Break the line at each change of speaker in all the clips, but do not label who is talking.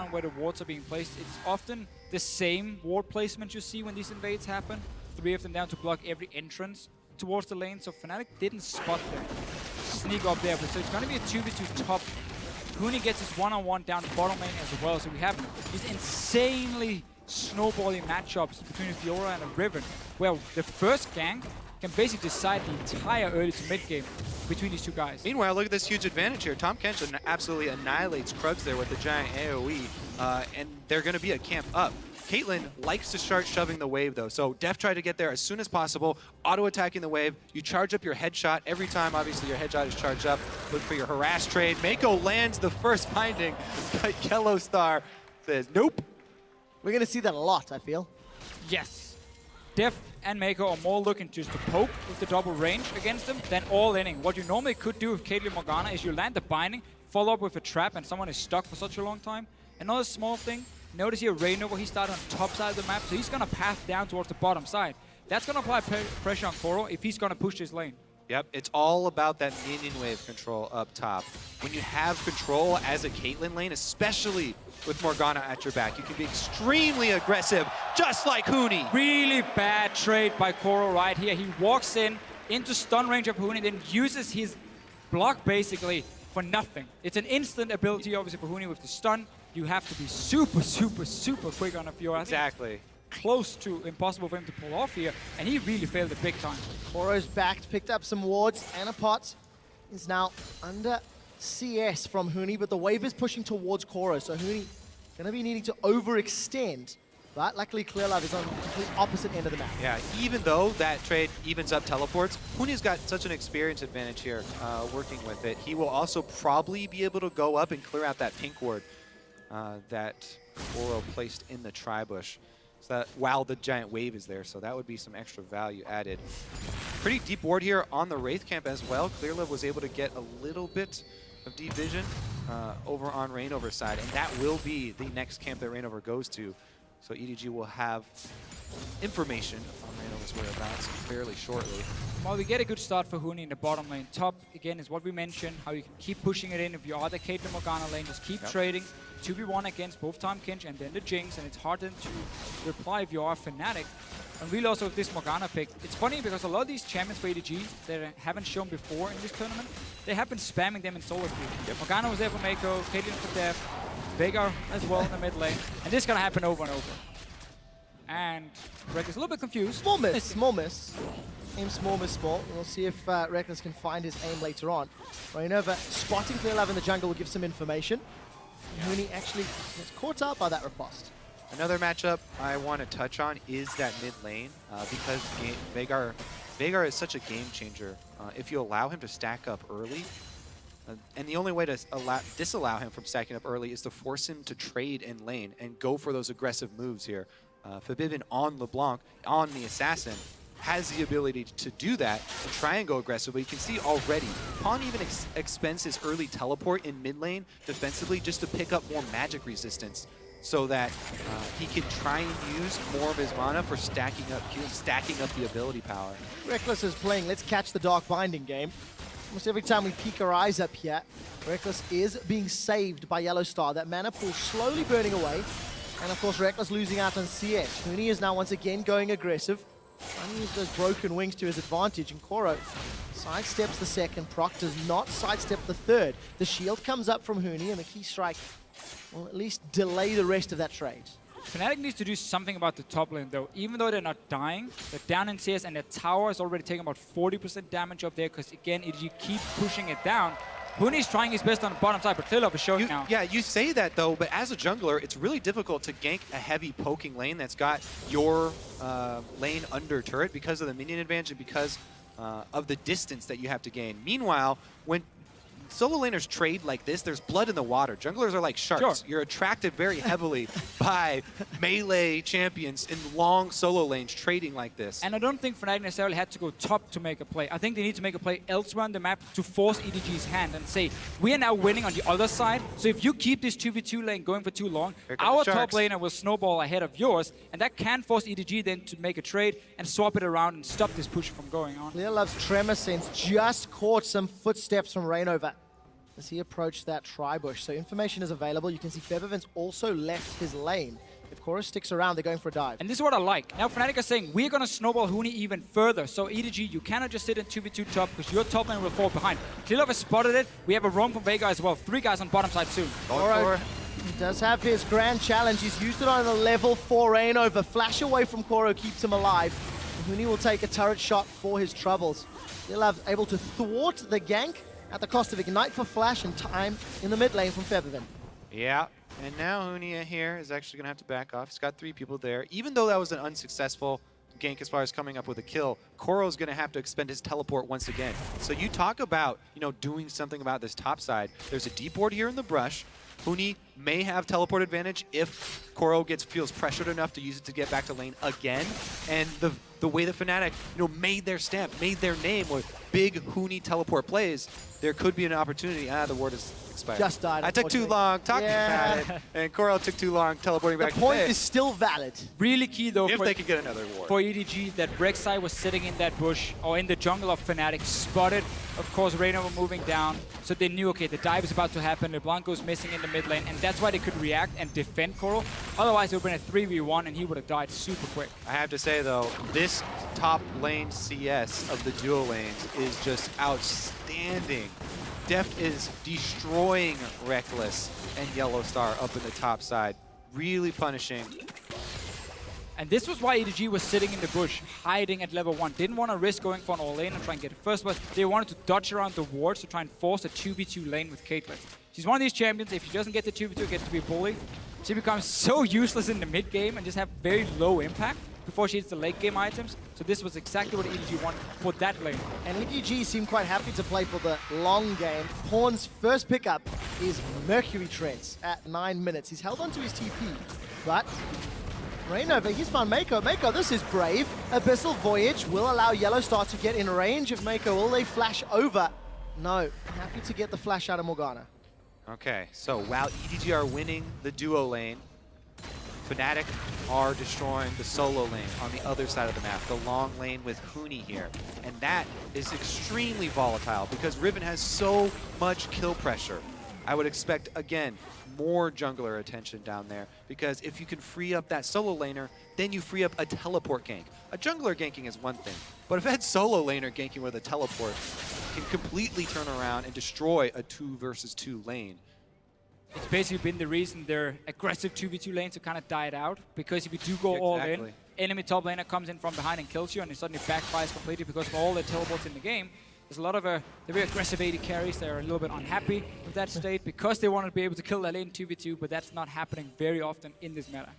on where the wards are being placed. It's often the same ward placement you see when these invades happen. 3 of them down to block every entrance towards the lane, so Fnatic didn't spot them. Sneak up there, but so it's going to be a 2v2 top. Huni gets his one-on-one down the bottom lane as well, so we have these insanely snowballing matchups between a Fiora and a Riven, where the first gank can basically decide the entire early to mid game between these two guys.
Meanwhile, look at this huge advantage here. Tahm Kench absolutely annihilates Krugs there with the giant AoE, and they're going to be a camp up. Caitlyn likes to start shoving the wave though, so Def tried to get there as soon as possible, auto-attacking the wave. You charge up your headshot every time, obviously your headshot is charged up. Look for your harass trade. Mako lands the first binding, but Yellow Star says, nope.
We're going to see that a lot, I feel.
Yes. Def and Mako are more looking just to poke with the double range against them than all inning. What you normally could do with Caitlyn Morgana is you land the binding, follow up with a trap, and someone is stuck for such a long time. Another small thing, notice here Reignover, he started on the top side of the map, so he's going to path down towards the bottom side. That's going to apply pressure on Koro if he's going to push his lane.
Yep, it's all about that minion wave control up top. When you have control as a Caitlyn lane, especially with Morgana at your back, you can be extremely aggressive, just like Huni.
Really bad trade by Koro right here. He walks into stun range of Huni, then uses his block basically for nothing. It's an instant ability, obviously, for Huni with the stun. You have to be super, super, super quick on a Fiora.
Exactly.
Close to impossible for him to pull off here, and he really failed it big time.
Koro's backed, picked up some wards, and a pot is now under CS from Huni, but the wave is pushing towards Koro, so Huni gonna be needing to overextend. But luckily, Clearlove is on the complete opposite end of the map.
Yeah, even though that trade evens up teleports, Huni's got such an experience advantage here working with it. He will also probably be able to go up and clear out that pink ward that Koro placed in the tri-bush. So that while the giant wave is there, so that would be some extra value added. Pretty deep ward here on the Wraith camp as well. Clearlove was able to get a little bit of deep vision over on Reignover's side, and that will be the next camp that Reignover goes to. So EDG will have information on Reignover's whereabouts fairly shortly.
Well, we get a good start for Huni in the bottom lane. Top, again, is what we mentioned, how you can keep pushing it in. If you are the Caitlyn Morgana lane, just keep trading. 2v1 against both Tahm Kench and then the Jinx, and it's hard then to reply if you are Fnatic. And really also with this Morgana pick, it's funny because a lot of these champions for EDG that haven't shown before in this tournament, they have been spamming them in solo queue. Morgana was there for Mako, Caitlyn for Def, Veigar as well in the mid lane, and this is gonna happen over and over. And Reckless a little bit confused.
Small miss, small miss. Aim small, miss small. We'll see if Reckless can find his aim later on. Reignover spotting Clearlove in the jungle will give some information. Huni actually gets caught up by that riposte.
Another matchup I want to touch on is that mid lane because Veigar is such a game changer. If you allow him to stack up early, and the only way to disallow him from stacking up early is to force him to trade in lane and go for those aggressive moves here. Forbidden on LeBlanc, on the Assassin, has the ability to do that and try and go aggressive, but you can see already, Pawn even expends his early teleport in mid lane defensively just to pick up more magic resistance so that he can try and use more of his mana for stacking up the ability power.
Reckless is playing Let's Catch the Dark Binding game. Almost every time we peek our eyes up here, Reckless is being saved by Yellow Star. That mana pool slowly burning away, and of course Reckless losing out on CS. Huni is now once again going aggressive. Trying to use those broken wings to his advantage, and Koro sidesteps the second proc, does not sidestep the third. The shield comes up from Huni, and the key strike will at least delay the rest of that trade.
Fnatic needs to do something about the top lane though. Even though they're not dying, they're down in CS, and their tower is already taking about 40% damage up there, because again, EDG keep pushing it down. Huni's trying his best on the bottom side, but Clearlove is showing now.
Yeah, you say that though, but as a jungler, it's really difficult to gank a heavy poking lane that's got your lane under turret because of the minion advantage and because of the distance that you have to gain. Meanwhile, when solo laners trade like this, there's blood in the water. Junglers are like sharks. Sure. You're attracted very heavily by melee champions in long solo lanes trading like this.
And I don't think Fnatic necessarily had to go top to make a play. I think they need to make a play elsewhere on the map to force EDG's hand and say, we are now winning on the other side, so if you keep this 2v2 lane going for too long, our top laner will snowball ahead of yours, and that can force EDG then to make a trade and swap it around and stop this push from going on.
Clearlove's Tremor Sense just caught some footsteps from Reignover. as he approached that tri-bush. So information is available. You can see Febiven's also left his lane. If Korra sticks around, they're going for a dive.
And this is what I like. Now Fnatic are saying, we're going to snowball Huni even further. So EDG, you cannot just sit in 2v2 top, because your top lane will fall behind. Clearlove has spotted it. We have a roam from Vega as well. 3 guys on bottom side soon.
Korra does have his grand challenge. He's used it on a level 4 Rainover. Flash away from Koro keeps him alive. Huni will take a turret shot for his troubles. Clearlove able to thwart the gank at the cost of Ignite for Flash and time in the mid lane from Febiven.
Yeah, and now Hunia here is actually going to have to back off. He's got 3 people there. Even though that was an unsuccessful gank as far as coming up with a kill, Koro's going to have to expend his teleport once again. So you talk about, doing something about this top side. There's a deep ward here in the brush. Huni may have teleport advantage if Koro feels pressured enough to use it to get back to lane again. And the way the Fnatic, made their stamp, made their name with big Huni teleport plays, there could be an opportunity. The ward is expired.
Just died.
I took too long talking about it, and Koro took too long teleporting back to
the point
base.
is still valid.
Really key though
If they could get another ward.
for EDG that Rek'Sai was sitting in that bush or in the jungle of Fnatic, spotted, of course, Rainover moving down, so they knew, okay, the dive is about to happen, LeBlanco's missing in the mid lane, and that's why they could react and defend Koro. Otherwise, it would have been a 3v1 and he would have died super quick.
I have to say, though, this top lane CS of the duo lanes is just outstanding. Deft is destroying Reckless and Yellow Star up in the top side, really punishing.
And this was why EDG was sitting in the bush, hiding at level 1. Didn't want to risk going for an all lane and try and get it first, but they wanted to dodge around the wards to try and force a 2v2 lane with Caitlyn. She's one of these champions, if she doesn't get the 2v2, it gets to be a bully. She becomes so useless in the mid game and just have very low impact before she hits the late game items. So this was exactly what EDG wanted for that lane.
And EDG seem quite happy to play for the long game. Pawn's first pickup is Mercury Treads at 9 minutes. He's held onto his TP, but Rainover, he's found Mako. Mako, this is brave. Abyssal Voyage will allow Yellow Star to get in range of Mako. Will they flash over? No. Happy to get the flash out of Morgana.
Okay, so while EDG are winning the duo lane, Fnatic are destroying the solo lane on the other side of the map, the long lane with Huni here. And that is extremely volatile because Riven has so much kill pressure. I would expect, again, more jungler attention down there, because if you can free up that solo laner, then you free up a teleport gank. A jungler ganking is one thing, but if that solo laner ganking with a teleport can completely turn around and destroy a 2 versus 2 lane.
It's basically been the reason their aggressive 2v2 lanes have kind of died out, because if you do go all in, enemy top laner comes in from behind and kills you, and it suddenly backfires completely because of all the teleports in the game. There's a lot of the very aggressive AD carries that are a little bit unhappy with that state because they want to be able to kill that lane 2v2, but that's not happening very often in this meta.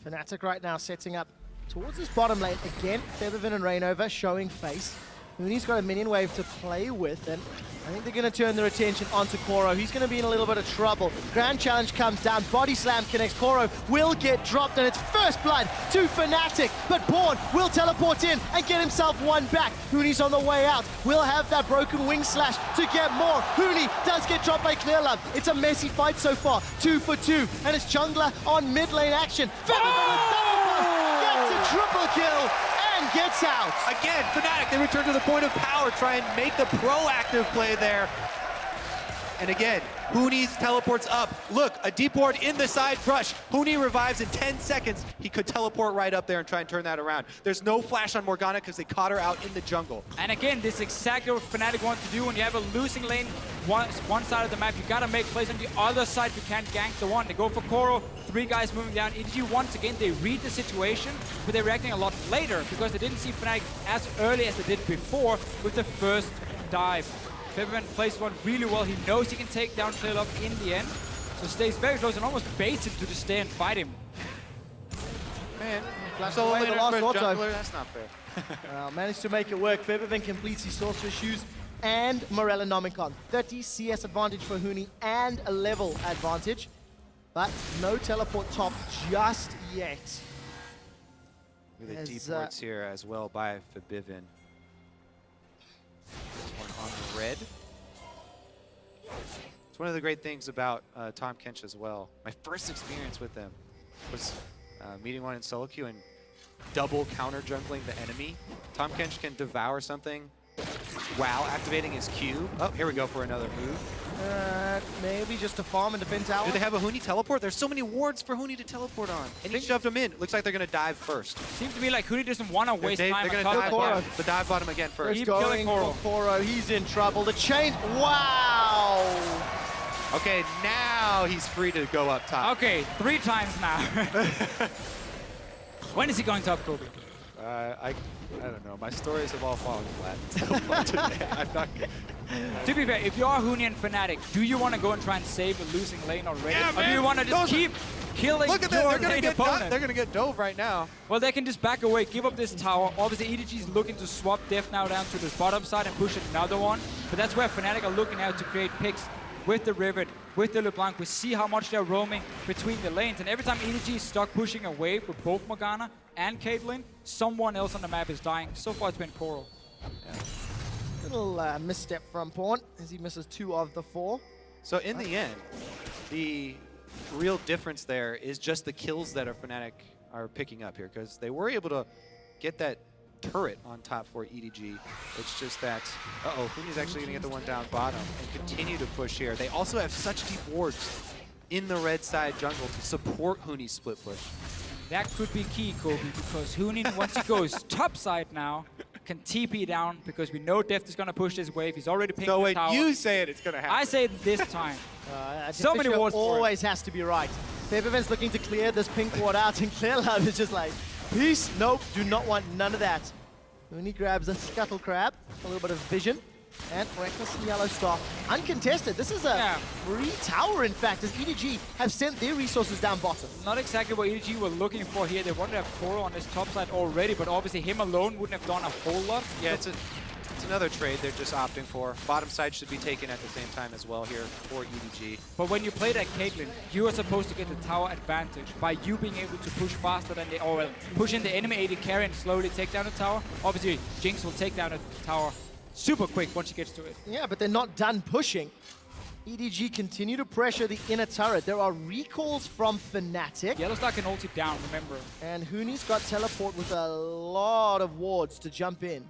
Fnatic right now setting up towards this bottom lane. Again, Febiven and Rainover showing face. Huni's got a minion wave to play with, and I think they're going to turn their attention onto Koro. He's going to be in a little bit of trouble. Grand challenge comes down, body slam connects. Koro will get dropped, and it's first blood to Fnatic, but Pawn will teleport in and get himself one back. Huni's on the way out. Will have that broken wing slash to get more. Huni does get dropped by Clearlove. It's a messy fight so far, 2 for 2, and it's jungler on mid lane action. Febiven with double buff, gets a triple kill. Gets out.
Again, Fnatic, they return to the point of power, try and make the proactive play there. And again, Huni's teleports up. Look, a deep ward in the side brush. Huni revives in 10 seconds. He could teleport right up there and try and turn that around. There's no flash on Morgana because they caught her out in the jungle.
And again, this is exactly what Fnatic wants to do. When you have a losing lane, one side of the map, you gotta make plays on the other side. You can't gank the one. They go for Koro, 3 guys moving down. EDG, once again, they read the situation, but they're reacting a lot later because they didn't see Fnatic as early as they did before with the first dive. Febiven plays one really well. He knows he can take down Clearlove in the end, so stays very close and almost baits him to just stay and fight him.
Man,
solo laner first
jungler, that's not fair.
Managed to make it work. Febiven completes his sorcerer shoes and Morella Nomicon. 30 CS advantage for Huni and a level advantage, but no teleport top just yet.
With the deep wards here as well by Febiven. One on the red. It's one of the great things about Tahm Kench as well. My first experience with them was meeting one in solo queue and double counter jungling the enemy. Tahm Kench can devour something while activating his Q. Oh, here we go for another move.
Maybe just to farm and defend tower.
Do they have a Huni teleport? There's so many wards for Huni to teleport on. And he shoved him in. Looks like they're going to dive first.
Seems to me like Huni doesn't want to waste time.
They're going to dive bottom again first.
He's going for Koro. He's in trouble. The chain. Wow.
Okay, now he's free to go up top.
Okay, 3 times now. When is he going top, Kobe?
I don't know. My stories have all fallen flat today. I'm not good.
To be fair, if you are Huni and Fnatic, do you want to go and try and save a losing lane already?
Yeah,
or do you want to just keep killing
Look at
your
them.
lane opponent?
They're going to get dove right now.
Well, they can just back away, give up this tower. Obviously, EDG is looking to swap Def now down to the bottom side and push another one. But that's where Fnatic are looking out to create picks with the Rivet, with the LeBlanc. We see how much they're roaming between the lanes. And every time EDG is stuck pushing away for both Morgana and Caitlyn, someone else on the map is dying. So far, it's been Coral.
Yeah.
Little misstep from Pawn as he misses 2 of the 4.
So in the end, the real difference there is just the kills that our Fnatic are picking up here, because they were able to get that turret on top for EDG. It's just that, Huni's actually going to get the one down bottom and continue to push here. They also have such deep wards in the red side jungle to support Huni's split push.
That could be key, Kobe, because Huni, once he goes top side now, can TP down, because we know Deft is going to push this wave. He's already pinged the tower.
So when you say it, it's going to happen.
I say it this time. So many wards for it.
Always has to be right. Favorven's looking to clear this pink ward out, and Clearlove is just like, peace, nope, do not want none of that. Huni grabs a Scuttle Crab, a little bit of vision, and Reckless and Yellow Star uncontested. This is a free tower, in fact, as EDG have sent their resources down bottom.
Not exactly what EDG were looking for here. They wanted to have Koro on this top side already, but obviously him alone wouldn't have done a whole lot.
Yeah, it's another trade they're just opting for. Bottom side should be taken at the same time as well here for EDG.
But when you play that Caitlyn, you are supposed to get the tower advantage by you being able to push faster than push in the enemy AD carry and slowly take down the tower. Obviously, Jinx will take down the tower super quick once she gets to it.
Yeah, but they're not done pushing. EDG continue to pressure the inner turret. There are recalls from Fnatic.
Yellowstar can ult it down, remember.
And Huni's got teleport with a lot of wards to jump in.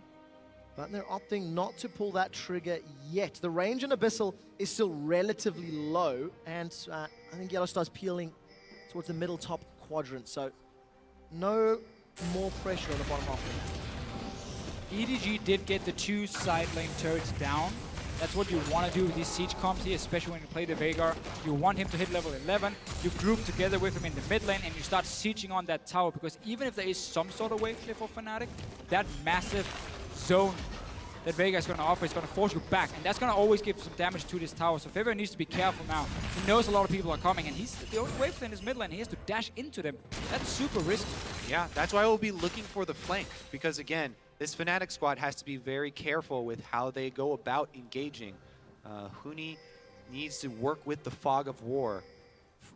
But they're opting not to pull that trigger yet. The range on Abyssal is still relatively low, and I think Yellowstar's peeling towards the middle top quadrant, so no more pressure on the bottom half of the map.
EDG did get the 2 side lane turrets down. That's what you want to do with these siege comps here, especially when you play the Veigar. You want him to hit level 11, you group together with him in the mid lane, and you start sieging on that tower, because even if there is some sort of wave clear for Fnatic, that massive zone that Veigar is going to offer is going to force you back, and that's going to always give some damage to this tower. So Faber needs to be careful now. He knows a lot of people are coming, and he's the only wave in his mid lane. He has to dash into them. That's super risky.
Yeah, that's why we'll be looking for the flank, because again, this Fnatic squad has to be very careful with how they go about engaging. Huni needs to work with the fog of war.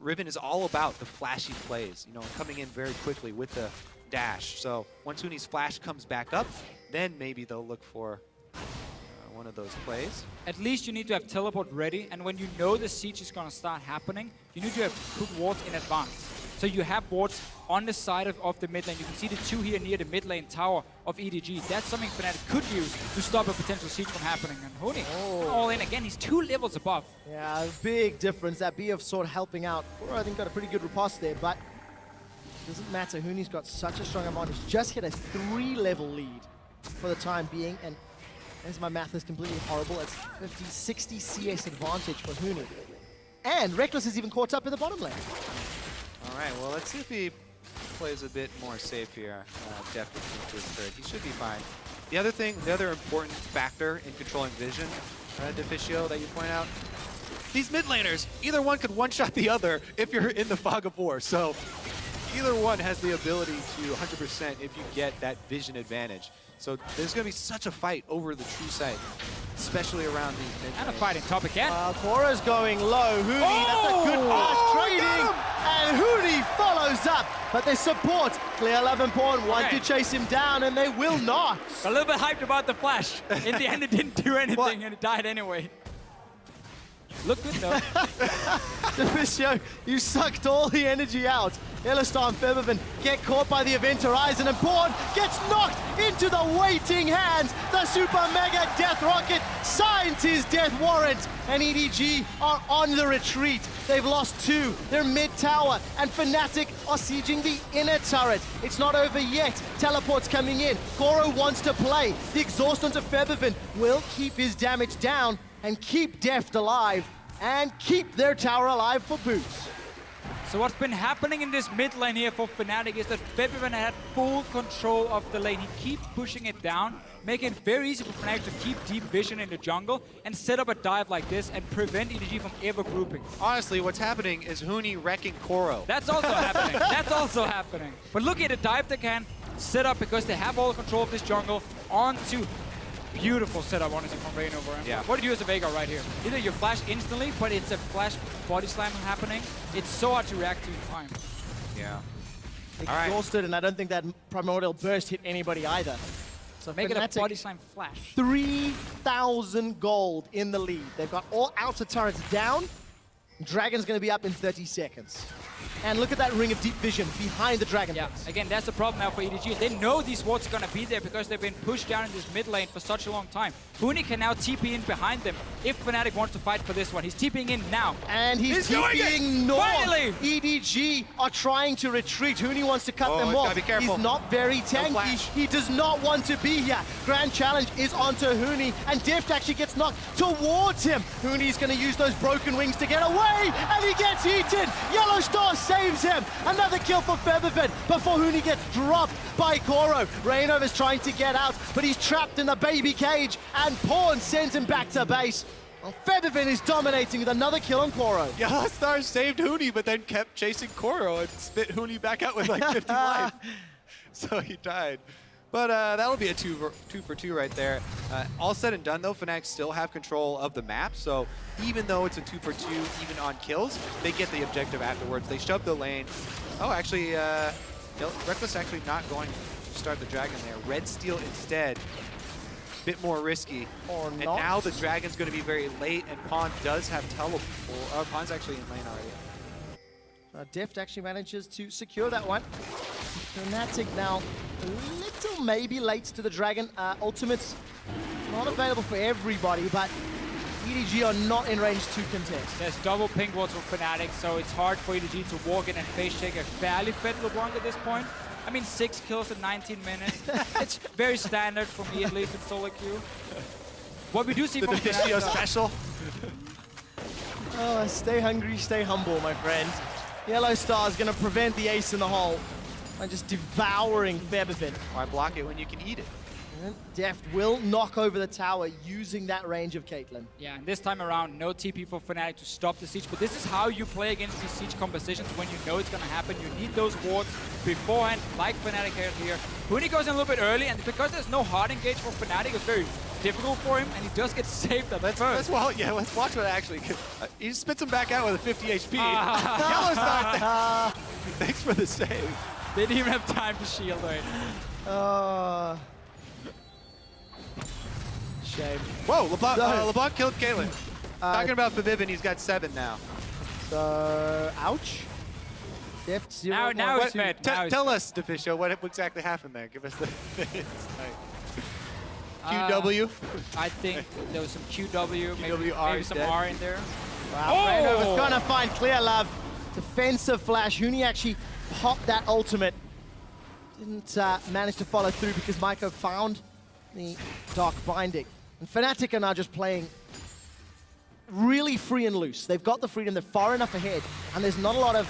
Riven is all about the flashy plays, coming in very quickly with the dash. So once Huni's flash comes back up, then maybe they'll look for one of those plays.
At least you need to have teleport ready, and when you know the siege is going to start happening, you need to have put wards in advance. So you have wards on the side of the mid lane. You can see the 2 here near the mid lane tower of EDG. That's something Fnatic could use to stop a potential siege from happening. And Huni, all in again, he's 2 levels above.
Yeah, big difference. That Bee of Sword helping out. Koro, I think, got a pretty good riposte there, but it doesn't matter. Huni's got such a strong advantage. Just hit a 3-level lead for the time being, and as my math is completely horrible, it's 50, 60 CS advantage for Huni. And Reckless is even caught up in the bottom lane.
All right, well, let's see if he plays a bit more safe here. Definitely into his third. He should be fine. The other important factor in controlling vision, Deficio, that you point out, these mid laners, either one could one-shot the other if you're in the fog of war. So either one has the ability to 100% if you get that vision advantage. So there's going to be such a fight over the true sight, especially around these mid
And a fight in top again.
Cora's going low. Huni, that's a good fast trading. And Huni follows up. But they support Clearlove and Pawn want to chase him down, and they will not.
A little bit hyped about the flash. In the end, it didn't do anything, and it died anyway. Look good though.
Deficio, you sucked all the energy out. Yellowstar and Febiven get caught by the Event Horizon, and Pawn gets knocked into the waiting hands. The Super Mega Death Rocket signs his death warrant, and EDG are on the retreat. They've lost 2. They're mid-tower, and Fnatic are sieging the inner turret. It's not over yet. Teleport's coming in. Goro wants to play. The exhaust onto Febiven will keep his damage down and keep Deft alive, and keep their tower alive for Boots.
So what's been happening in this mid lane here for Fnatic is that Febiven had full control of the lane. He keeps pushing it down, making it very easy for Fnatic to keep deep vision in the jungle and set up a dive like this and prevent EDG from ever grouping.
Honestly, what's happening is Huni wrecking Koro.
That's also happening. That's also happening. But look at the dive they can set up because they have all the control of this jungle onto. Beautiful setup, honestly, from Rain over him.
Yeah.
What do you do as a Veigar right here? Either you flash instantly, but it's a flash body slam happening. It's so hard to react to in time.
Yeah.
Exhausted, and I don't think that Primordial Burst hit anybody either. So
Make it a
Fnatic,
body slam flash.
3,000 gold in the lead. They've got all outer turrets down. Dragon's going to be up in 30 seconds. And look at that ring of deep vision behind the Dragon.
Yeah, again, that's the problem now for EDG. They know these wards are going to be there because they've been pushed down in this mid lane for such a long time. Huni can now TP in behind them if Fnatic wants to fight for this one. He's TPing in now.
And he's TPing north.
Finally!
EDG are trying to retreat. Huni wants to cut them off.
Be careful.
He's not very tanky. He does not want to be here. Grand challenge is onto Huni, and Deft actually gets knocked towards him. Huni's going to use those broken wings to get away, and he gets eaten. Yellowstar saves him. Another kill for Febiven before Huni gets dropped by Goro. Reinover's trying to get out, but he's trapped in the baby cage, and Pawn sends him back to base. Well, Febiven is dominating with another kill on Goro.
Yellowstar saved Huni, but then kept chasing Koro and spit Huni back out with like 50 life. So he died. But that'll be a two for two right there. All said and done, though, Fnatic still have control of the map. So even though it's a 2 for 2, even on kills, they get the objective afterwards. They shove the lane. Oh, actually, Reckless actually not going to start the Dragon there. Red Steel instead. Bit more risky.
Or
and
not.
now the Dragon's going to be very late, and Pawn does have teleport. Pawn's actually in lane already.
Deft actually manages to secure that one. Fnatic now a little maybe late to the Dragon. Ultimate's not available for everybody, but EDG are not in range to contest.
There's double ping wards for Fnatic, so it's hard for EDG to walk in and face check a fairly fed LeBlanc at this point. I mean, 6 kills in 19 minutes. It's very standard for me, at least, in solo queue. What we do see
The
from
Deficio
Fnatic,
special.
Oh, stay hungry, stay humble, my friend. Yellowstar is going to prevent the ace in the hole by just devouring Febiven.
Why block it when you can eat it?
And Deft will knock over the tower using that range of Caitlyn.
yeah, and this time around, no TP for Fnatic to stop the siege, but this is how you play against these siege compositions when you know it's going to happen. You need those wards beforehand, like Fnatic here. Huni goes in a little bit early, and because there's no hard engage for Fnatic, it's very difficult for him, and he does get saved at
Let's
first.
watch what actually. He spits him back out with a 50 HP. Yellowstar, thanks for the save.
They didn't even have time to shield right.
Shame.
Whoa, LeBlanc,
No.
LeBlanc killed Kaylin. Talking about Febiven, he's got 7 now.
So, ouch. Deft 0.
Now it's fed. Now it's
Tell
fed.
us, Deficio, what exactly happened there. Give us the QW.
I think there was some QW, maybe
QWR
some
dead.
R in there.
Wow,
Oh!
Reinover's gonna find clear love. Defensive flash. Huni actually popped that ultimate. Didn't manage to follow through because Maiko found the Dark Binding. And Fnatic are now just playing really free and loose. They've got the freedom, they're far enough ahead, and there's not a lot of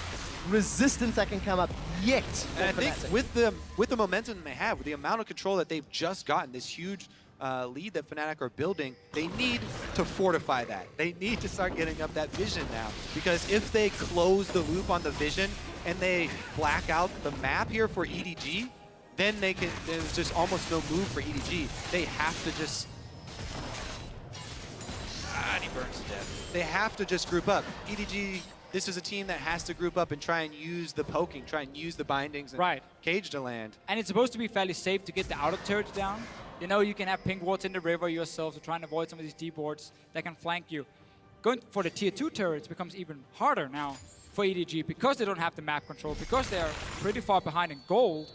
resistance that can come up yet.
And I
for
think
Fnatic.
with the momentum they have, with the amount of control that they've just gotten, this huge lead that Fnatic are building, they need to fortify that. They need to start getting up that vision now. Because if they close the loop on the vision and they black out the map here for EDG, then there's just almost no move for EDG. They have to just... and he burns to death. They have to just group up. EDG, this is a team that has to group up and try and use the poking, try and use the bindings and cage to land.
And it's supposed to be fairly safe to get the outer turrets down. You know, you can have pink wards in the river yourself to try and avoid some of these deep wards that can flank you. going for the tier 2 turrets becomes even harder now for EDG because they don't have the map control, because they're pretty far behind in gold.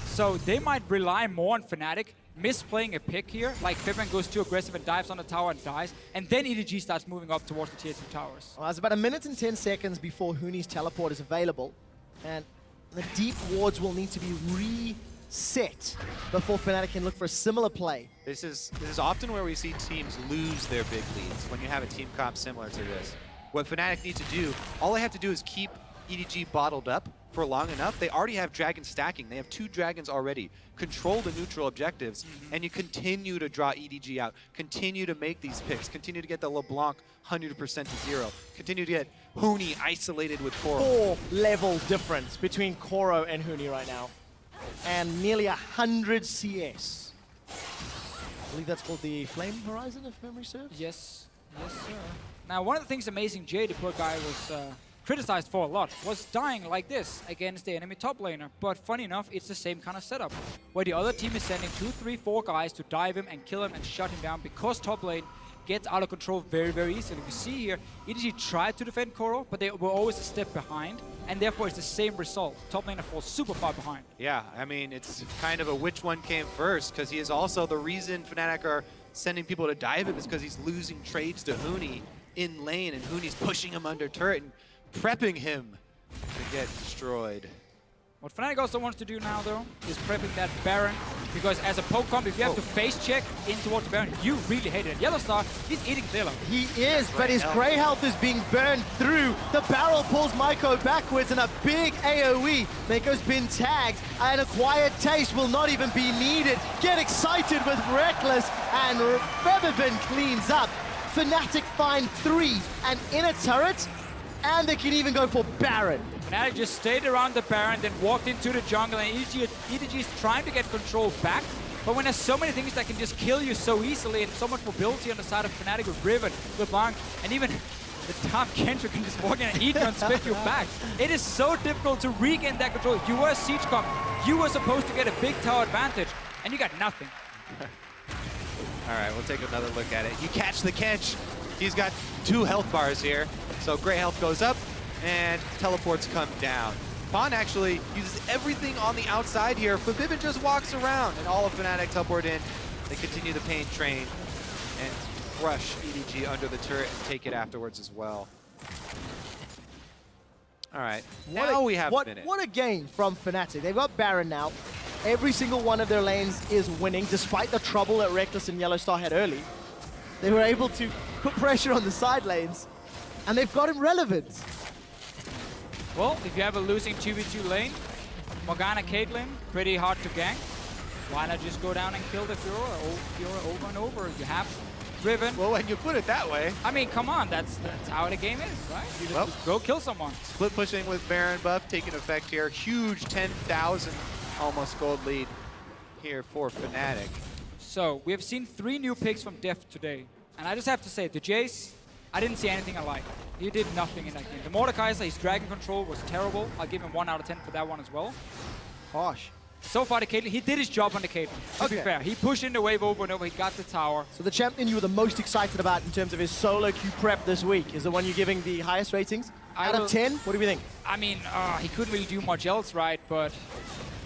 So they might rely more on Fnatic, misplaying a pick here, like Febban goes too aggressive and dives on the tower and dies, and then EDG starts moving up towards the tier 2 towers.
Well, it's about 1 minute and 10 seconds before Huni's teleport is available, and the deep wards will need to be reset before Fnatic can look for a similar play.
This is often where we see teams lose their big leads when you have a team comp similar to this. What Fnatic needs to do, all they have to do is keep EDG bottled up for long enough. They already have dragons stacking. They have 2 dragons already. Control the neutral objectives, and you continue to draw EDG out. Continue to make these picks. Continue to get the LeBlanc 100% to 0. Continue to get Huni isolated with Koro.
4-level difference between Koro and Huni right now, and nearly 100 CS. I believe that's called the Flame Horizon, if memory serves.
Yes, yes, sir. Now, one of the things Amazing Jay, the poor guy, was criticized for a lot, was dying like this against the enemy top laner. But funny enough, it's the same kind of setup, where the other team is sending 2, 3, 4 guys to dive him and kill him and shut him down, because top lane gets out of control very, very easily. We see here, EDG tried to defend Koro, but they were always a step behind, and therefore it's the same result. Top laner falls super far behind.
Yeah, I mean, it's kind of a which one came first, because he is also the reason Fnatic are sending people to dive him, is because he's losing trades to Huni in lane, and Huni's pushing him under turret and prepping him to get destroyed.
What Fnatic also wants to do now, though, is prepping that Baron, because as a poke comp, if you have to face check in towards the Baron, you really hate it. Yellow Star, he's eating Zilla.
He is, but his Grey health is being burned through. The barrel pulls Maiko backwards, and a big AoE. Maiko's been tagged, and a quiet taste will not even be needed. Get excited with Reckless, and Featherban cleans up. Fnatic find 3 and in a turret, and they can even go for Baron.
Fnatic just stayed around the Baron, then walked into the jungle, and EDG is trying to get control back. But when there's so many things that can just kill you so easily, and so much mobility on the side of Fnatic with Riven, LeBlanc, and even the top Kendrick can just walk in and eat you and spit you back. It is so difficult to regain that control. You were a siege comp. You were supposed to get a big tower advantage, and you got nothing.
All right, we'll take another look at it. You catch the catch. He's got 2 health bars here. So Grey health goes up, and teleports come down. Pond actually uses everything on the outside here. Forbidden just walks around, and all of Fnatic teleport in. They continue the pain train and crush EDG under the turret and take it afterwards as well. All right, now we have a minute.
What a game from Fnatic. They've got Baron now. Every single one of their lanes is winning, despite the trouble that Reckless and Yellow Star had early. They were able to put pressure on the side lanes, and they've got him relevant.
Well, if you have a losing 2v2 lane, Morgana Caitlyn, pretty hard to gank. Why not just go down and kill the Fiora over and over? You have Riven.
Well, when you put it that way.
I mean, come on, that's how the game is, right? You just go kill someone.
Split pushing with Baron buff taking effect here. Huge 10,000 almost gold lead here for Fnatic.
So, we have seen 3 new picks from Deft today. And I just have to say, the Jace, I didn't see anything I like. He did nothing in that game. The Mordekaiser, his dragon control was terrible. I'll give him 1 out of 10 for that one as well.
Harsh.
So far, the Caitlyn, he did his job on the Caitlyn, to be fair. He pushed in the wave over and over, he got the tower.
So the champion you were the most excited about in terms of his solo queue prep this week is the one you're giving the highest ratings? Out of 10? What do we think?
I mean, he couldn't really do much else right, but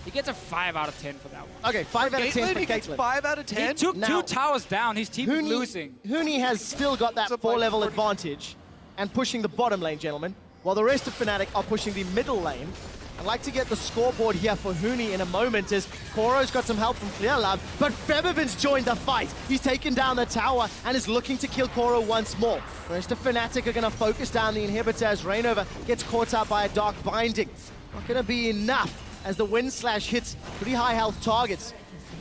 he gets a 5 out of 10 for that one.
Okay, 5 out of 10 for
He gets
Caitlyn.
5 out of 10?
He took 2 towers down, his team is losing.
Huni has still got that 4-level advantage and pushing the bottom lane, gentlemen, while the rest of Fnatic are pushing the middle lane. I'd like to get the scoreboard here for Huni in a moment as Koro's got some help from Clear Love, but Featherban's joined the fight. He's taken down the tower and is looking to kill Koro once more. The rest of Fnatic are going to focus down the inhibitor as Reignover gets caught up by a Dark Binding. Not going to be enough as the Wind Slash hits pretty high health targets.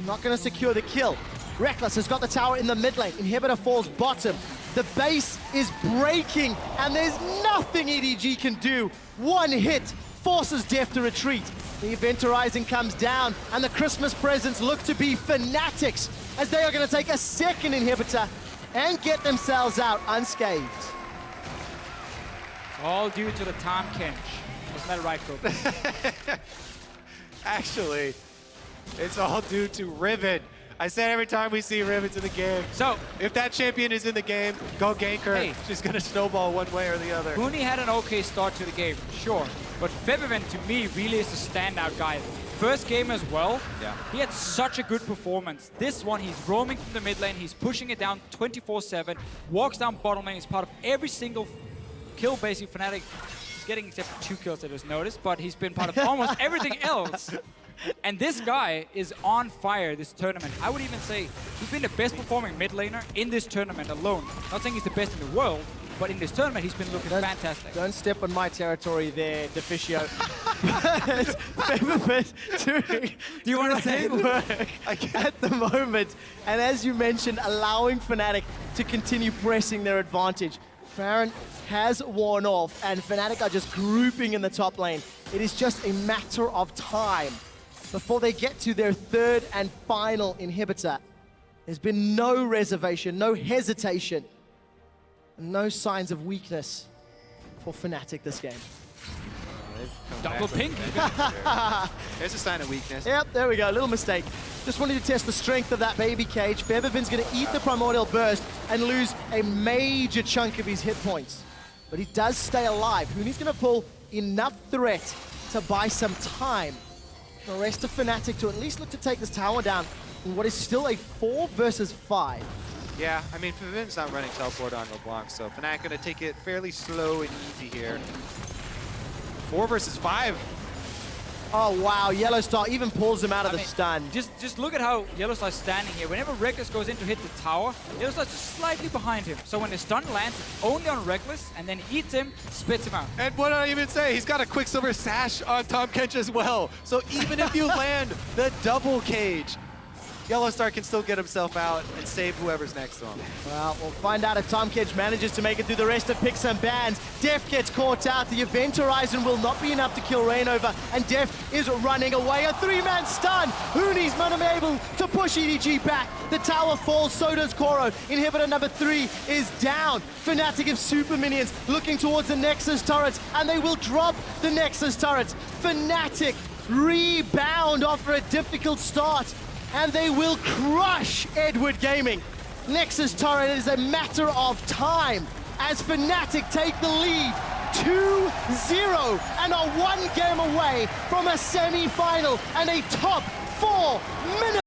Not going to secure the kill. Reckless has got the tower in the mid lane. Inhibitor falls bottom. The base is breaking and there's nothing EDG can do. One hit forces Deft to retreat. The Event Horizon comes down, and the Christmas presents look to be Fnatic's, as they are going to take a second inhibitor and get themselves out unscathed.
All due to the Tom Kench. Isn't that right, Kobe?
Actually, it's all due to Riven. I said every time we see Ribbons in the game.
So,
If that champion is in the game, go gank her.
Hey.
She's going to snowball one way or the other.
Huni had an okay start to the game, sure. But Febiven, to me, really is the standout guy. First game as well,
Yeah.
he had such a good performance. This one, he's roaming from the mid lane, he's pushing it down 24/7, walks down bottom lane, he's part of every single kill, basically. Fnatic is getting except for 2 kills, I just noticed, but he's been part of almost everything else. And this guy is on fire this tournament. I would even say he's been the best performing mid laner in this tournament alone. Not saying he's the best in the world, but in this tournament he's been looking fantastic.
Don't step on my territory there, Deficio.
Do you want to say
work at the moment. And as you mentioned, allowing Fnatic to continue pressing their advantage. Baron has worn off, and Fnatic are just grouping in the top lane. It is just a matter of time before they get to their third and final inhibitor. There's been no reservation, no hesitation, and no signs of weakness for Fnatic this game.
Double pink.
There's a sign of weakness.
Yep, there we go, little mistake. Just wanted to test the strength of that baby cage. Febiven's gonna eat the Primordial Burst and lose a major chunk of his hit points. But he does stay alive. Huni's gonna pull enough threat to buy some time. The rest of Fnatic to at least look to take this tower down in what is still a 4 versus 5.
Yeah, I mean, Febiven's not running teleport on LeBlanc, so Fnatic going to take it fairly slow and easy here. 4 versus 5.
Oh wow, Yellowstar even pulls him out of the
mean,
stun.
Just look at how Yellowstar's standing here. Whenever Reckless goes in to hit the tower, Yellowstar's just slightly behind him. So when the stun lands, it's only on Reckless, and then he eats him, spits him out.
And what did I even say? He's got a Quicksilver Sash on Tahm Kench as well. So even if you land the double cage, Yellowstar can still get himself out and save whoever's next to him.
Well, we'll find out if Tahm Kench manages to make it through the rest of picks and bans. Def gets caught out. The Event Horizon will not be enough to kill Rainover, and Def is running away. A 3-man stun. Huni's not able to push EDG back. The tower falls, so does Koro. Inhibitor number 3 is down. Fnatic have super minions looking towards the Nexus turrets, and they will drop the Nexus turrets. Fnatic rebound after a difficult start, and they will crush Edward Gaming. Nexus turret is a matter of time as Fnatic take the lead 2-0 and are 1 game away from a semi-final and a top 4 minimum.